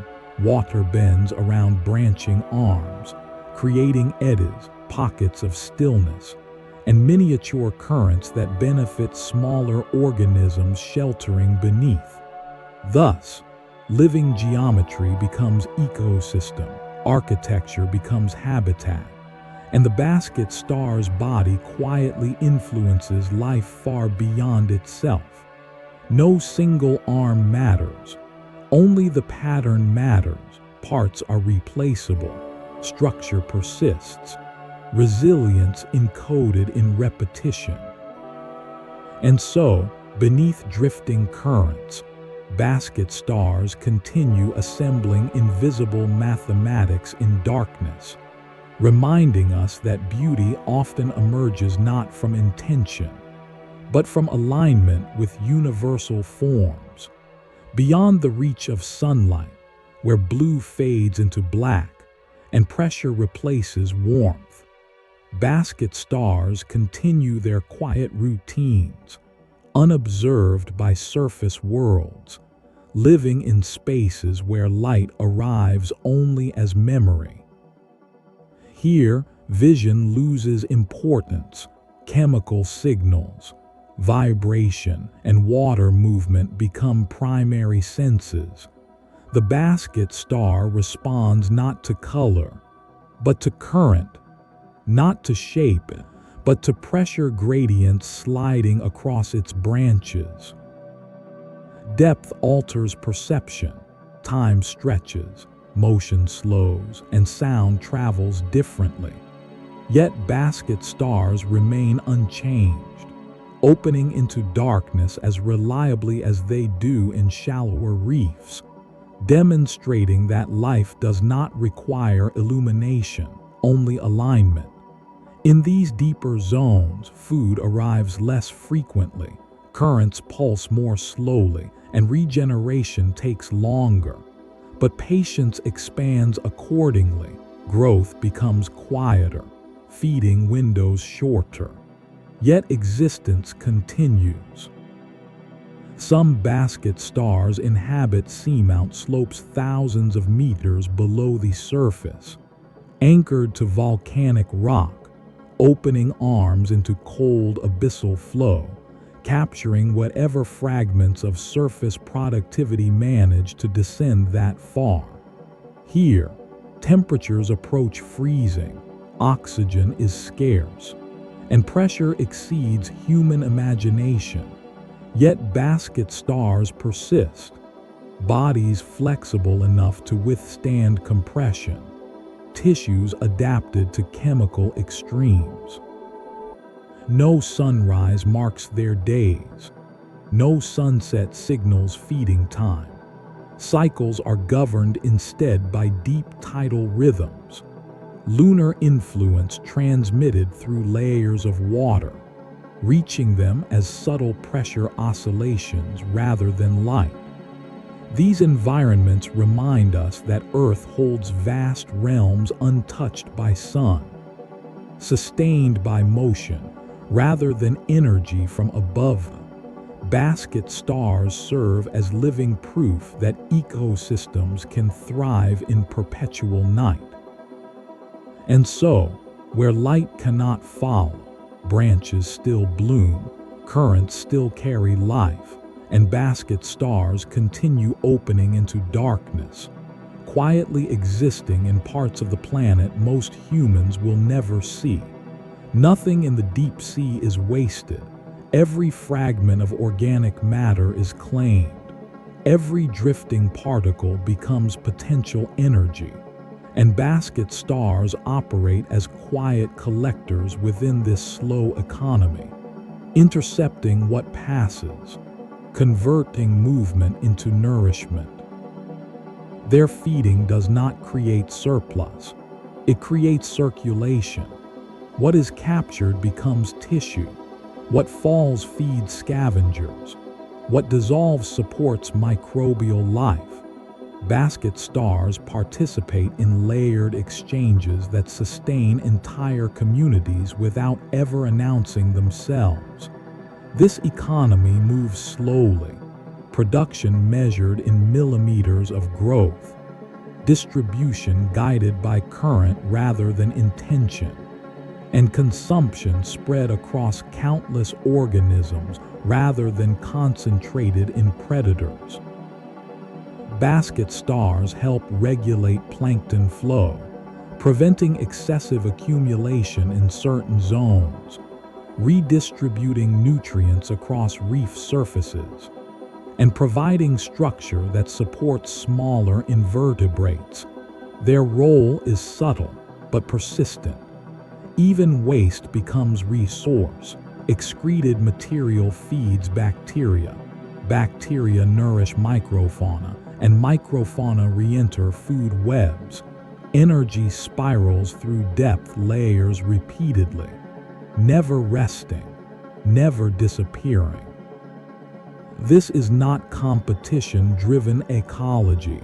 Water bends around branching arms, creating eddies, pockets of stillness, and miniature currents that benefit smaller organisms sheltering beneath. Thus, living geometry becomes ecosystem, architecture becomes habitat, and the basket star's body quietly influences life far beyond itself. No single arm matters, only the pattern matters. Parts are replaceable, structure persists, resilience encoded in repetition. And so, beneath drifting currents, basket stars continue assembling invisible mathematics in darkness, reminding us that beauty often emerges not from intention, but from alignment with universal forms. Beyond the reach of sunlight, where blue fades into black and pressure replaces warmth, basket stars continue their quiet routines, unobserved by surface worlds, living in spaces where light arrives only as memory. Here, vision loses importance. Chemical signals, vibration, and water movement become primary senses. The basket star responds not to color, but to current, not to shape, but to pressure gradients sliding across its branches. Depth alters perception, time stretches, motion slows, and sound travels differently. Yet basket stars remain unchanged, opening into darkness as reliably as they do in shallower reefs, demonstrating that life does not require illumination, only alignment. In these deeper zones, food arrives less frequently, currents pulse more slowly, and regeneration takes longer. But patience expands accordingly, growth becomes quieter, feeding windows shorter. Yet existence continues. Some basket stars inhabit seamount slopes thousands of meters below the surface, anchored to volcanic rock, opening arms into cold abyssal flow, capturing whatever fragments of surface productivity manage to descend that far. Here, temperatures approach freezing, oxygen is scarce, and pressure exceeds human imagination. Yet basket stars persist, bodies flexible enough to withstand compression, tissues adapted to chemical extremes. No sunrise marks their days. No sunset signals feeding time. Cycles are governed instead by deep tidal rhythms, lunar influence transmitted through layers of water, reaching them as subtle pressure oscillations rather than light. These environments remind us that Earth holds vast realms untouched by sun, sustained by motion rather than energy from above them. Basket stars serve as living proof that ecosystems can thrive in perpetual night. And so, where light cannot follow, branches still bloom, currents still carry life, and basket stars continue opening into darkness, quietly existing in parts of the planet most humans will never see. Nothing in the deep sea is wasted. Every fragment of organic matter is claimed. Every drifting particle becomes potential energy. And basket stars operate as quiet collectors within this slow economy, intercepting what passes, converting movement into nourishment. Their feeding does not create surplus. It creates circulation. What is captured becomes tissue. What falls feeds scavengers. What dissolves supports microbial life. Basket stars participate in layered exchanges that sustain entire communities without ever announcing themselves. This economy moves slowly, production measured in millimeters of growth, distribution guided by current rather than intention, and consumption spread across countless organisms rather than concentrated in predators. Basket stars help regulate plankton flow, preventing excessive accumulation in certain zones, redistributing nutrients across reef surfaces, and providing structure that supports smaller invertebrates. Their role is subtle but persistent. Even waste becomes resource. Excreted material feeds bacteria. Bacteria nourish microfauna, and microfauna re-enter food webs. Energy spirals through depth layers repeatedly, never resting, never disappearing. This is not competition-driven ecology.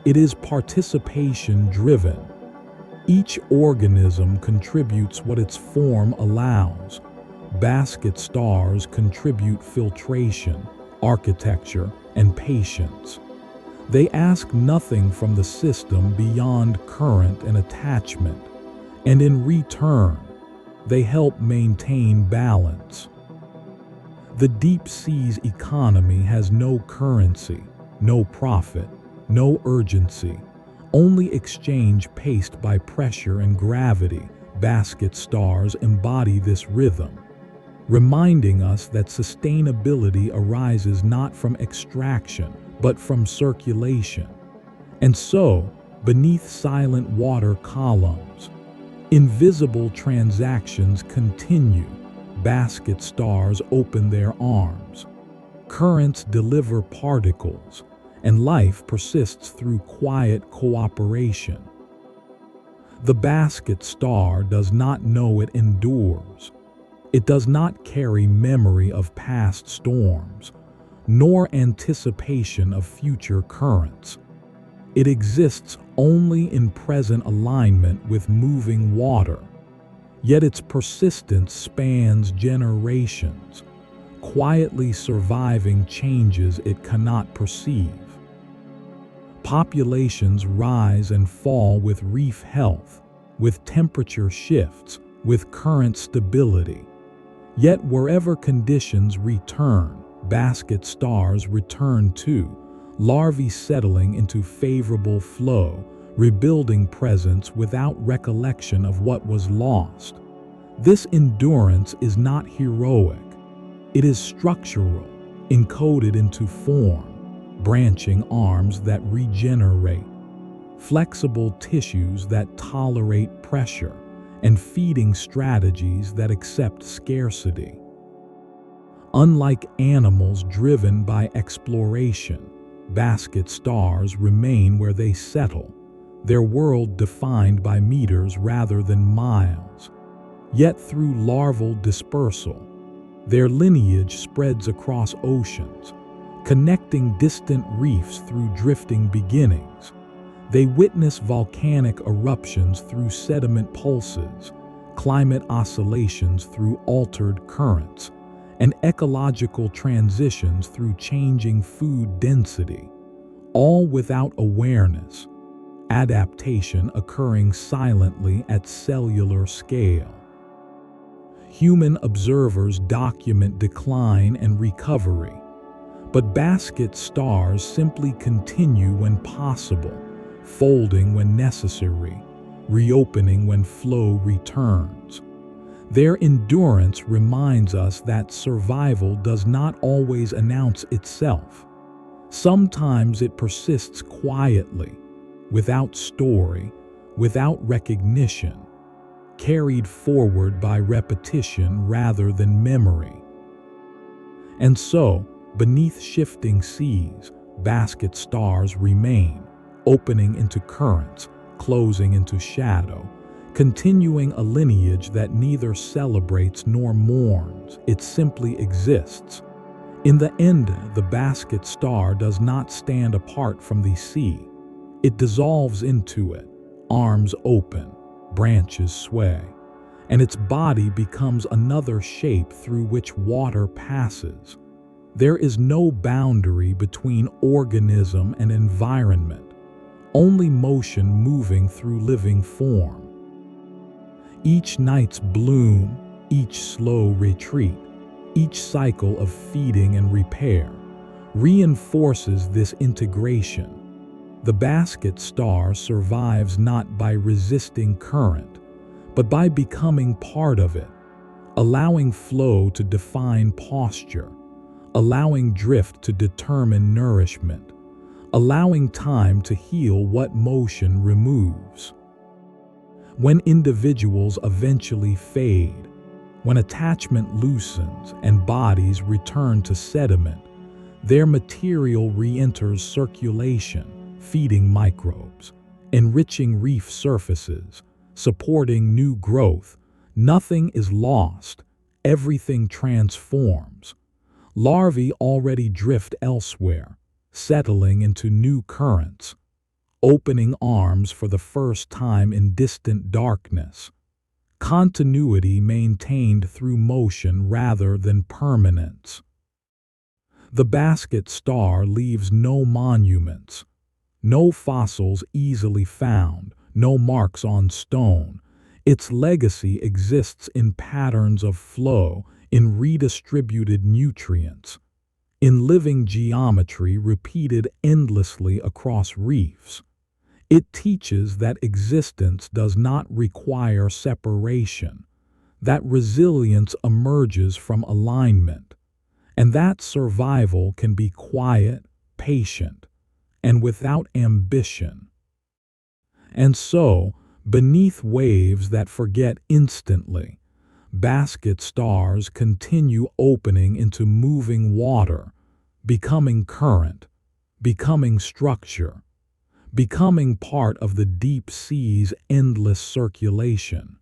It is participation-driven. Each organism contributes what its form allows. Basket stars contribute filtration, architecture, and patience. They ask nothing from the system beyond current and attachment, and in return, they help maintain balance. The deep sea's economy has no currency, no profit, no urgency, only exchange paced by pressure and gravity. Basket stars embody this rhythm, reminding us that sustainability arises not from extraction, but from circulation. And so, beneath silent water columns, invisible transactions continue. basket stars open their arms. Currents deliver particles, and life persists through quiet cooperation. The basket star does not know it endures. It does not carry memory of past storms, nor anticipation of future currents. It exists only in present alignment with moving water, yet its persistence spans generations, quietly surviving changes it cannot perceive. Populations rise and fall with reef health, with temperature shifts, with current stability. Yet wherever conditions return, basket stars return too, larvae settling into favorable flow, rebuilding presence without recollection of what was lost. This endurance is not heroic. It is structural, encoded into form, branching arms that regenerate, flexible tissues that tolerate pressure, and feeding strategies that accept scarcity. Unlike animals driven by exploration, basket stars remain where they settle, their world defined by meters rather than miles. Yet through larval dispersal, their lineage spreads across oceans, connecting distant reefs through drifting beginnings. They witness volcanic eruptions through sediment pulses, climate oscillations through altered currents, and ecological transitions through changing food density, all without awareness, adaptation occurring silently at cellular scale. Human observers document decline and recovery, but basket stars simply continue when possible, folding when necessary, reopening when flow returns. Their endurance reminds us that survival does not always announce itself. Sometimes it persists quietly, without story, without recognition, carried forward by repetition rather than memory. And so, beneath shifting seas, basket stars remain, opening into currents, closing into shadow, continuing a lineage that neither celebrates nor mourns. It simply exists. In the end, the basket star does not stand apart from the sea. It dissolves into it, arms open, branches sway, and its body becomes another shape through which water passes. There is no boundary between organism and environment, only motion moving through living form. Each night's bloom, each slow retreat, each cycle of feeding and repair reinforces this integration. The basket star survives not by resisting current, but by becoming part of it, allowing flow to define posture, allowing drift to determine nourishment, allowing time to heal what motion removes. When individuals eventually fade, when attachment loosens and bodies return to sediment, their material re-enters circulation, feeding microbes, enriching reef surfaces, supporting new growth. Nothing is lost, everything transforms. Larvae already drift elsewhere, settling into new currents, opening arms for the first time in distant darkness. Continuity maintained through motion rather than permanence. The basket star leaves no monuments, no fossils easily found, no marks on stone. Its legacy exists in patterns of flow, in redistributed nutrients, in living geometry repeated endlessly across reefs. It teaches that existence does not require separation, that resilience emerges from alignment, and that survival can be quiet, patient, and without ambition. And so, beneath waves that forget instantly, basket stars continue opening into moving water, becoming current, becoming structure, becoming part of the deep sea's endless circulation.